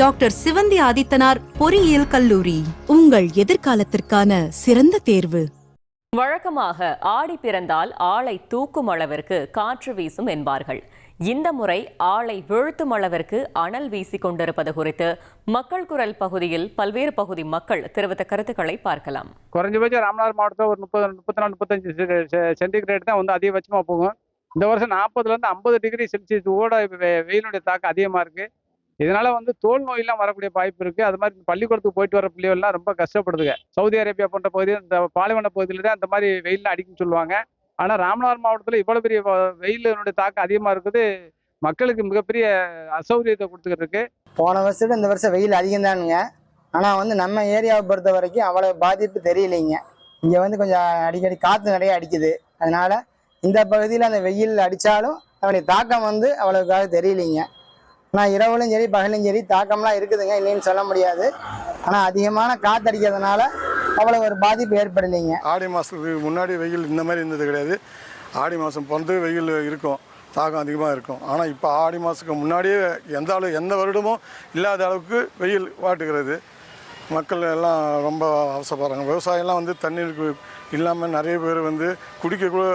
Doctor Sivanthi Adithanar பொறியியல் கல்லூரி, உங்கள் எதிர்காலத்திற்கான சிறந்த தேர்வு. வழக்கமாக ஆடி பிறந்தால் ஆளை தூக்கும் அளவிற்கு காற்று வீசும் என்பார்கள். இந்த முறை ஆளை வீழ்த்தும் அளவிற்கு அனல் வீசிக் கொண்டிருப்பது குறித்து மக்கள் குரல் பகுதியில் பல்வேறு பகுதி மக்கள் தெரிவித்த கருத்துக்களை பார்க்கலாம். குறைஞ்சபட்சம் ராமநாதபுரம் மாவட்டத்தில் ஒரு 34-35 சென்டிகிரேட் தான் வந்து அதிகபட்சமா போகும். இந்த வருஷம் 40-50 டிகிரி செல்சியஸ் கூட வெயிலுடைய தாக்கம் அதிகமா இருக்கு. இதனால வந்து தோல் நோயெல்லாம் வரக்கூடிய வாய்ப்பு இருக்கு. அது மாதிரி பள்ளிக்கூடத்துக்கு போயிட்டு வர பிள்ளைகள்லாம் ரொம்ப கஷ்டப்படுதுங்க. சவுதி அரேபியா போன்ற பகுதி, இந்த பாலைவன பகுதியில தான் அந்த மாதிரி வெயில்லாம் அடிக்குன்னு சொல்லுவாங்க. ஆனா ராமநாதபுரம் மாவட்டத்தில் இவ்வளவு பெரிய வெயிலுடைய தாக்கம் அதிகமா இருக்குது. மக்களுக்கு மிகப்பெரிய அசௌகரியத்தை கொடுத்துக்கிட்டு இருக்கு. போன வருஷத்துல இந்த வருஷம் வெயில் அதிகம் தானுங்க. ஆனா வந்து நம்ம ஏரியாவை பொறுத்த வரைக்கும் அவ்வளவு பாதிப்பு தெரியலைங்க. இங்க வந்து கொஞ்சம் அடிக்கடி காத்து நிறைய அடிக்குது. அதனால இந்த பகுதியில் அந்த வெயில் அடிச்சாலும் அவனுடைய தாக்கம் வந்து அவ்வளவுக்காக தெரியலைங்க. ஆனால் இரவுலும் சரி பகலும் சரி தாக்கம்லாம் இருக்குதுங்க, இல்லைன்னு சொல்ல முடியாது. ஆனால் அதிகமான காற்று அடிக்கிறதுனால அவ்வளோ ஒரு பாதிப்பு ஏற்படலைங்க. ஆடி மாதத்துக்கு முன்னாடி வெயில் இந்த மாதிரி இருந்தது கிடையாது. ஆடி மாதம் பிறந்து வெயில் இருக்கும், தாக்கம் அதிகமாக இருக்கும். ஆனால் இப்போ ஆடி மாதத்துக்கு முன்னாடியே எந்த வருடமும் இல்லாத அளவுக்கு வெயில் வாட்டுகிறது. மக்கள் எல்லாம் ரொம்ப அவசரப்படுறாங்க. விவசாயம்லாம் வந்து தண்ணீருக்கு இல்லாமல் நிறைய பேர் வந்து குடிக்க கூட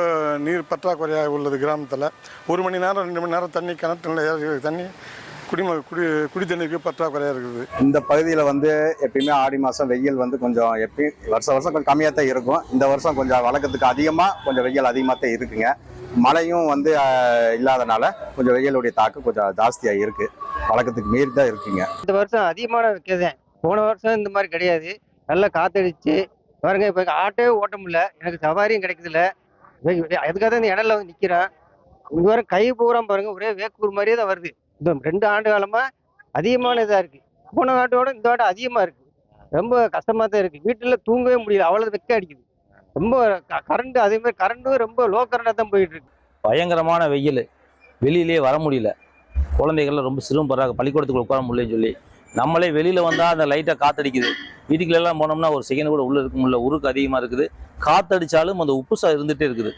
நீர் பற்றாக்குறையாக உள்ளது. கிராமத்தில் 1 மணி நேரம் 2 மணி நேரம் தண்ணி கிணத்துல தண்ணி குடி தண்ணீருக்கு பற்றாக்குறையாக இருக்குது. இந்த பகுதியில் வந்து எப்பயுமே ஆடி மாதம் வெயில் வந்து கொஞ்சம் வருஷம் கொஞ்சம் கம்மியாக தான் இருக்கும். இந்த வருஷம் கொஞ்சம் வழக்கத்துக்கு அதிகமாக கொஞ்சம் வெயில் அதிகமாக தான் இருக்குங்க. மழையும் வந்து இல்லாதனால கொஞ்சம் வெயிலுடைய தாக்கம் கொஞ்சம் ஜாஸ்தியாக இருக்குது. வழக்கத்துக்கு மீறி தான் இருக்குங்க. இந்த வருஷம் அதிகமான வைக்கதேன். போன வருஷம் இந்த மாதிரி கிடையாது. நல்லா காத்தடிச்சு பாருங்க. இப்போ ஆட்டே ஓட்ட முடியல, எனக்கு சவாரியும் கிடைக்குதுல்ல. அதுக்காக தான் இந்த இடத்துல வந்து நிற்கிறேன். இந்த வாரம் கை பூரா பாருங்க, ஒரே வேக்கூர் மாதிரியே தான் வருது. இந்த 2 ஆண்டு காலமா அதிகமான இதாக இருக்கு. போன ஆட்டோட இந்த ஆட்டம் அதிகமாக இருக்கு. ரொம்ப கஷ்டமா தான் இருக்கு. வீட்டில் தூங்கவே முடியல, அவ்வளோ வெக்க அடிக்குது. ரொம்ப கரண்ட், அதே மாதிரி கரண்ட்டும் ரொம்ப லோ கரண்டாக தான் போயிட்டு இருக்கு. பயங்கரமான வெயில், வெளியிலேயே வர முடியல. குழந்தைகள்லாம் ரொம்ப சிரமப்படுறாங்க, பள்ளிக்கூடத்துக்குள்ள உட்கார முடியலன்னு சொல்லி. நம்மளே வெளியில் வந்தால் அந்த லைட்டாக காற்றடிக்குது. வீட்டுக்குள்ளெல்லாம் போனோம்னா ஒரு செகண்ட் கூட உள்ளே இருக்க முடியல. உருக்கு அதிகமாக இருக்குது. காற்றடிச்சாலும் அந்த உப்புசா இருந்துகிட்டே இருக்குது.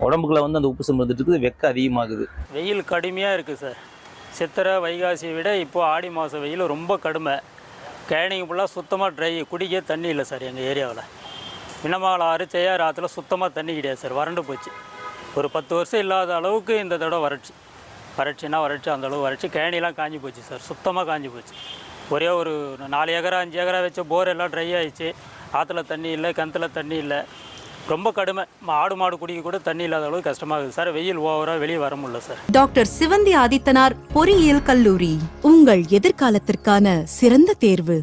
உடம்புக்குள்ள வந்து அந்த உப்புசம் இருந்துட்டு இருக்குது. வெக்க அதிகமாகுது. வெயில் கடுமையாக இருக்குது சார். சித்திரை வைகாசியை விட இப்போது ஆடி மாதம் வெயில் ரொம்ப கடுமை. கேணிங்க ஃபுல்லாக சுத்தமாக ட்ரை, குடிக்க தண்ணி இல்லை சார். எங்கள் ஏரியாவில் மினமால் ஆறு செய்யாறு ஆற்றுல சுத்தமாக தண்ணி கிடையாது சார். வறண்டு போச்சு. ஒரு 10 வருஷம் இல்லாத அளவுக்கு இந்த தடவை வறட்சின்னா வறட்சி, அந்த அளவு வறட்சி. கேணிலாம் காஞ்சி போச்சு சார், சுத்தமாக காஞ்சி போச்சு. ஒரே ஒரு 4 ஏக்கரா 5 ஏக்கரா வச்ச போர் எல்லாம் ட்ரை ஆகிடுச்சு. ஆற்றுல தண்ணி இல்லை, கிணத்துல தண்ணி இல்லை. ரொம்ப கடுமை. ஆடு மாடு குடிக்க கூட தண்ணி இல்லாத அளவுக்கு கஷ்டமாகுது சார். வெயில் ஓவராக வெளியே வர முடியல சார். டாக்டர் சிவந்தி ஆதித்தனார் பொறியியல் கல்லூரி, உங்கள் எதிர்காலத்திற்கான சிறந்த தேர்வு.